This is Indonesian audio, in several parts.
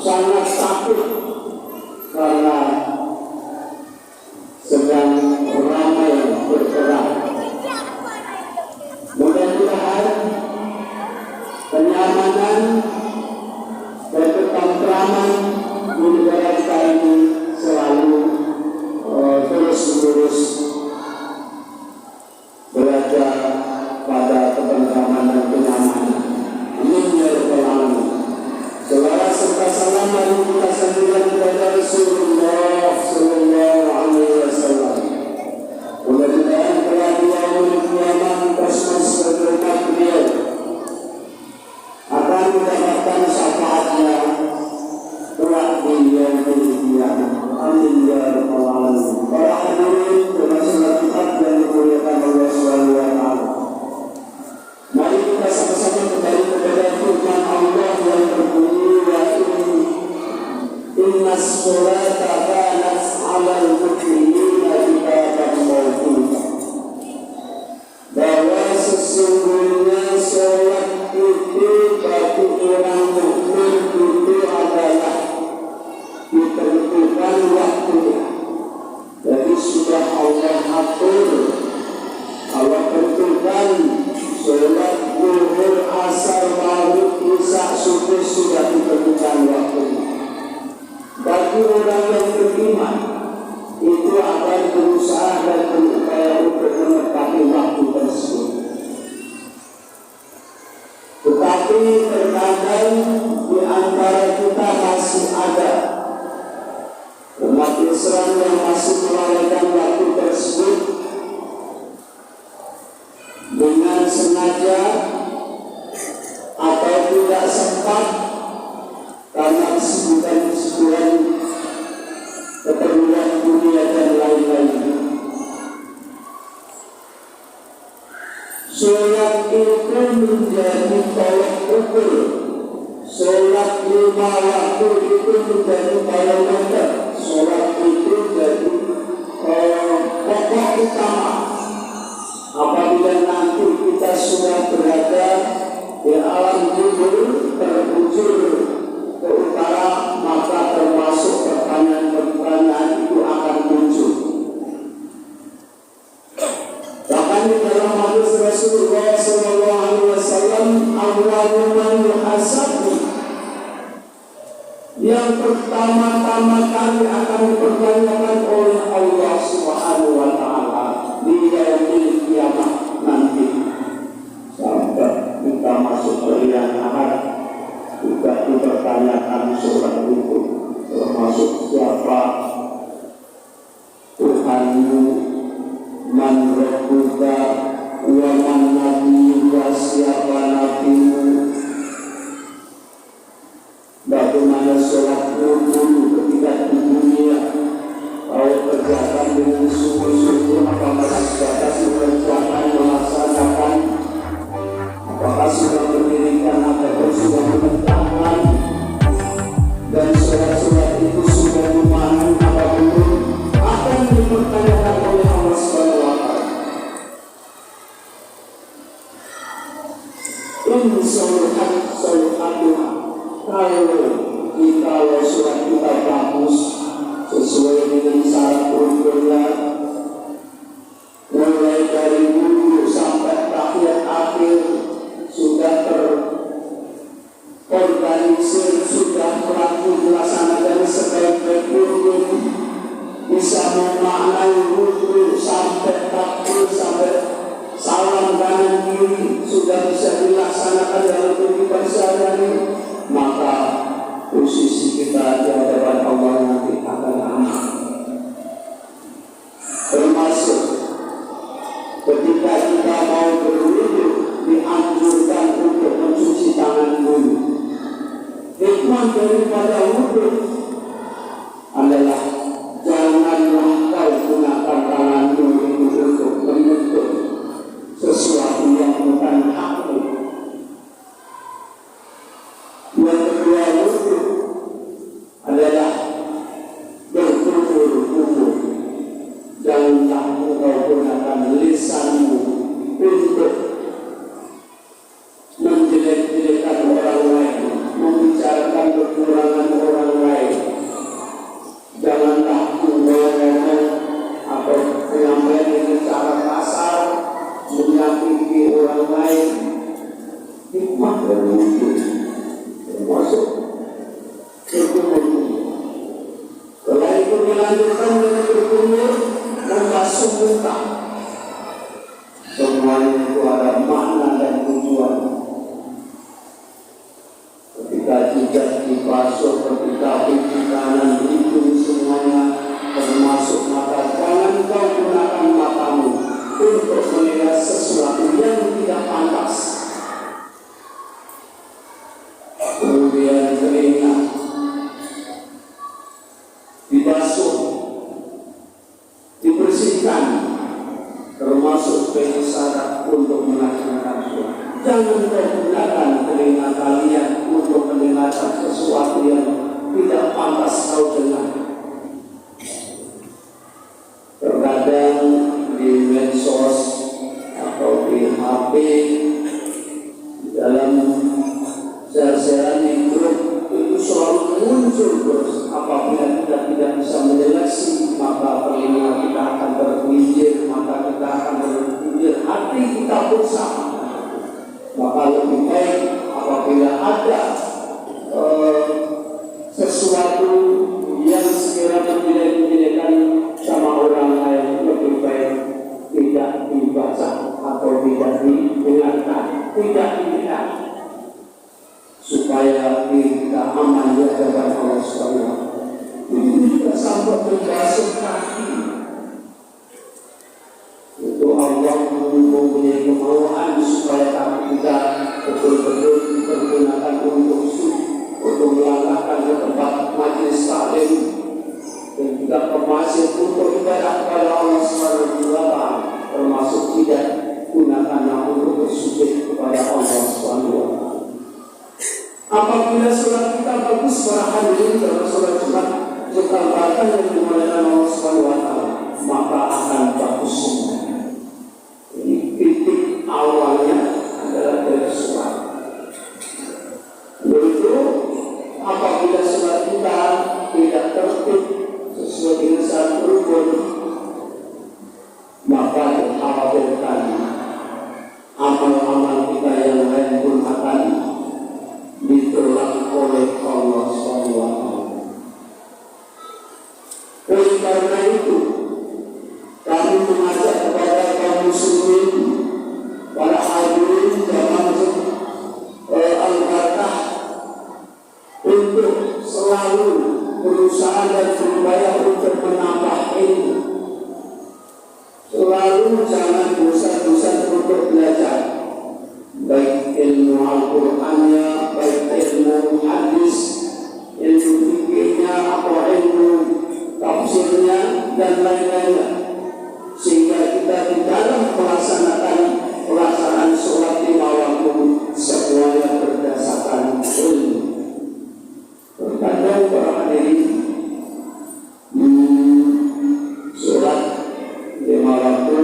sangat takut karena sedang ramai berperang. Mudah-mudahan kenyamanan dan ketentraman di negara kita ini selalu terus-menerus berada pada ketentraman dan kenyamanan. Amin ya rabbal alamin. Selawat serta salam mari kita sanjungkan kepada Rasulullah sallallahu alaihi wasallam. Mudah-mudahan kelak di yaumul qiyamah kosmos berkat beliau akan mendapatkan syafaatnya kelak di yaumul qiyamah. Amin ya rabbal alamin. Para hadirin bermasalah Tuhan yang dimuliakan Allah Subhanahu wa taala. Mari kita sama-sama kembali kepada firman Allah yang berbunyi wa inna sholata kanat 'alal mu'minina kitaban mawquta. Bahwa sesungguhnya sholat itu bagi orang mukmin itu adalah ditentukan waktunya. Jadi sudah Allah atur, Allah tentukan sholat zuhur, asar, maghrib, isya, subuh sudah ditentukan waktunya. Bagi orang yang beriman itu akan berusaha dan berupaya untuk menepati waktu tersebut. Tetapi terkadang di antara kita masih ada umat Islam yang masih melalaikan waktu tersebut dengan sengaja atau tidak sempat karena kesibukan keperluan dunia dan lain-lain. Sholat itu menjadi tolak ukur. Sholat 5 waktu itu menjadi barometer. Sholat itu jadi pokok utama. Apabila nanti kita sudah berada di alam kubur terbujur ke utara, maka termasuk pertanyaan-pertanyaan itu akan muncul. Bahkan di dalam hadis Rasulullah SAW, awwalu man yuhasabu, yang pertama-tama kali akan dipertanyakan oleh Allah Subhanahu wa taala di yaumil qiyamah nanti. Sampai kita masuk ke liang ahad juga dipertanyakan soal itu, termasuk siapa Tuhanmu, man rabbuka wa man nabiyyuka, siapa nabimu, bagaimana sholatmu dulu ketika di dunia, kau kerjakan dengan sungguh-sungguh, apakah sebatas mengerjakan, melaksanakan, apakah sudah mendirikan ataupun sudah menegakkan, dan sholat-sholat itu sudah memahami apa belum, akan dipertanyakan oleh Allah Subhanahu wa taala. Ini sholat-sholatnya, kalau surat kita bagus sesuai dengan syarat rukunnya, mulai dari dulu sampai tahiyat akhir sudah terorganisir, sudah melakukan dilaksanakan sebaik-baik rukun, bisa memaknai rukun sampai takbir, sampai salam kanan kiri sudah bisa dilaksanakan dalam kehidupan sehari-hari, maka posisi kita di hadapan Allah nanti akan aman. Termasuk ketika kita mau berwudu, dianjurkan untuk mencuci tangan dulu. Hikmah daripada wudu adalah janganlah kau gunakan tanganmu untuk menyentuh sesuatu yang bukan hakmu. Yang kedua, wudu adalah bertutur-tutur. Janganlah kau gunakan lisanmu untuk menjelek-jelekan orang lain, membicarakan kekurangan orang lain, dilanjutkan dengan berkumur membasuh muka. Semuanya itu ada makna dan tujuan. Ketika tidak dibasuh, ketika pipi kanan itu semuanya termasuk mata. Jangan kau gunakan matamu untuk melihat sesuatu yang tidak pantas. Kemudian telinga dibasuh, dibersihkan, termasuk sebagai syarat untuk melaksanakan sholat. Jangan kau gunakan telinga kalian untuk mendengarkan sesuatu yang tidak pantas kau dengar. Terkadang di medsos atau di HP, dalam share-sharean di grup itu selalu muncul terus. Apabila kita tidak bisa menyeleksi, maka telinga kita akan tergelincir, maka kita akan tergelincir, hati kita pun sama. Maka lebih baik apabila ada sesuatu yang sekiranya menjadikan sama orang lain, lebih baik tidak dibaca atau tidak didengarkan, tidak dilihat, supaya kita aman di hadapan Allah SWT. Itu juga sampai membasuh kaki. Itu Allah mempunyai kemauan supaya kaki kita betul-betul dipergunakan untuk melangkahkan ke tempat majelis taklim dan juga ke masjid untuk ibadah kepada Allah SWT, termasuk tidak gunakan untuk bersujud kepada Allah SWT. Apabila sholat kita bagus, para hadirin dalam sholat Jumat Jumat yang dimuliakan Allah SWT, maka akan bagus semua. Ini titik awalnya adalah dari sholat. Lalu apabila sholat kita tidak tertib sesuai dengan syarat rukun, maka dikhawatirkan amal-amal kita yang lain pun akan ditolak oleh Allah SWT. Oleh karena itu, kami mengajak kepada kaum muslimin, para hadirin jamaah Al-Barakah, untuk selalu berusaha dan berupaya untuk menambah ilmu. Selalu jangan bosan-bosan untuk belajar, baik ilmu Al-Qur'annya, baik ilmu hadis, ilmu fikihnya, atau ilmu tafsirnya dan lain-lainnya, sehingga kita di dalam pelaksanaan sholat lima waktu semuanya berdasarkan ilmu. Terkadang para hadirin sholat lima waktu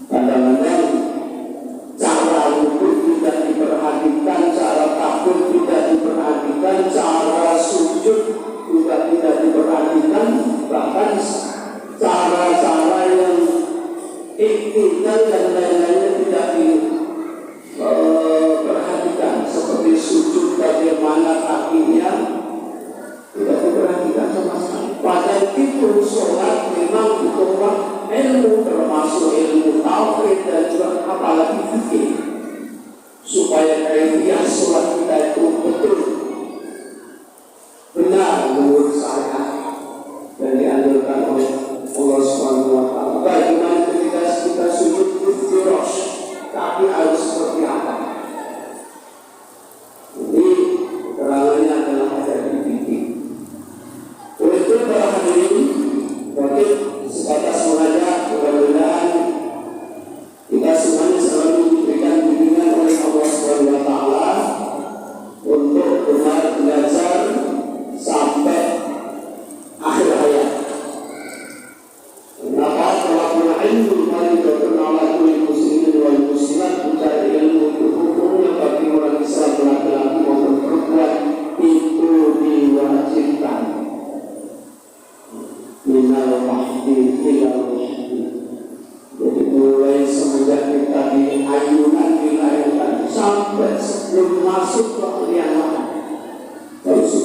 kadang-kadang cara wudhu tidak diperhatikan, cara takbir tidak diperhatikan, cara sujud juga tidak diperhatikan, bahkan cara-cara yang ikhtiar dan lain-lainnya tidak diperhatikan, seperti sujud bagaimana kakinya tidak diperhatikan sama sekali. Padahal itu sholat memang butuh ilmu, termasuk ilmu tauhid dan juga apalagi fikih, supaya kaifiah sholat kita itu betul benar menurut syariat dan dianjurkan oleh Allah SWT. Bagaimana ketika kita sujud iftirosh, kaki harus seperti apa? Ini keterangannya adalah ada di fikih. Oleh itu para hadirin, bagi sebatas mengajak, mudah-mudahan kita semuanya selalu diberikan bimbingan oleh Allah SWT untuk benar belajar sampai akhir hayat. Kenapa? Kalau ilmu dari dokter awal muslimin wal muslimat, mencari ilmu itu hukumnya bagi orang Islam laki-laki maupun perempuan itu diwajibkan. Minal mahdi ilal mahdi. Jadi mulai semenjak kita di ayunan dilahirkan sampai sebelum masuk ke liang lahat, harus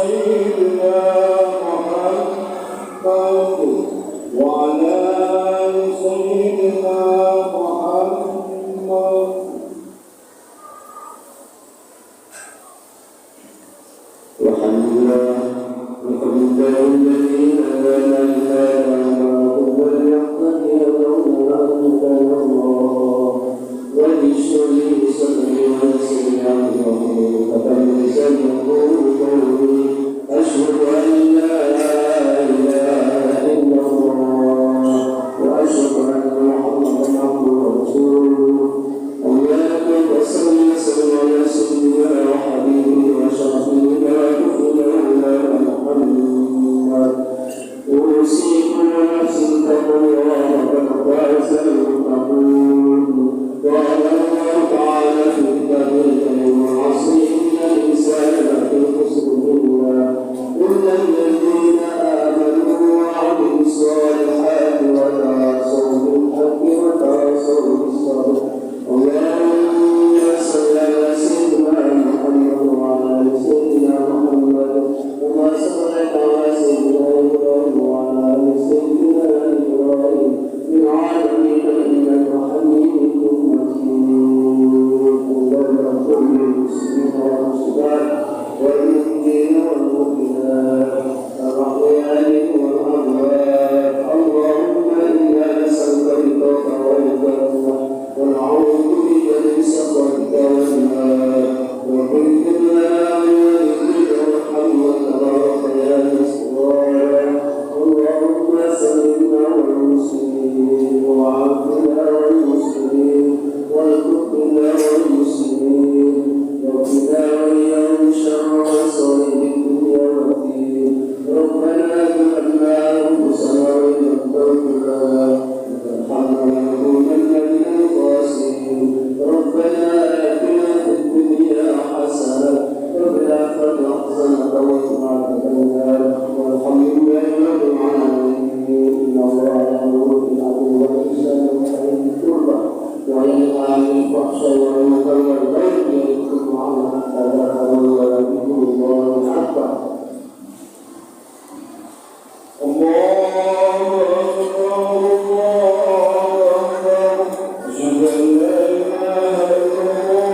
سيدنا محمد وعلى آل سيدنا محمد. وحمد الله الذين هدانا لهذا وليقتدي لولا أن هدانا الله وليشفع لي صدري ويسر لي أمري فبلسان يقول قولي أشهد أن لا إله إلا الله وأشهد أن محمدا عبده ورسوله. اللهم صل وسلم على سيدنا وحبيبنا وشرفنا وكفنا محمد. أوصيكم ونفسي بتقوى الله فقد فاز المتقون. قال الله تعالى في كتابه الكريم العصر إن الإنسان لفي خسر إلا الذين آمنوا وعملوا الصالحات وتواصوا بالحق وتواصوا بالصبر. اللهم صل على سيدنا محمد وعلى آل سيدنا محمد كما صليت على سيدنا إبراهيم وعلى آل سيدنا إبراهيم في العالمين إنك حميد مجيد. اللهم صل للمسلمين والمسلمات والمؤمنين والمؤمنات الأحياء والأموات. اللهم إنا نسألك رضاك ورضاك ونعوذ بك من سخطك والنار. وكن لنا وليك وارحم وتبارك يا نصير. اللهم سلمنا والمسلمين وعافنا والمسلمين والكفنا والمسلمين وقنا وإياهم شر مصائب الدنيا والدين. ربنا ظلمنا أنفسنا وإن لم تغفر لنا وترحمنا لنكونن من الخاسرين. ربنا آتنا في الدنيا حسنة وفي الآخرة حسنة وقنا عذاب النار. والحمد لله رب العالمين. إن الله يأمر بالعدل والإحسان وإيتاء ذي القربى وينهى عن الفحشاء والمنكر والبغي يعظكم لعلكم تذكرون. ولذكر الله أكبر. الله أكبر الله أكبر. أشهد أن لا إله إلا الله.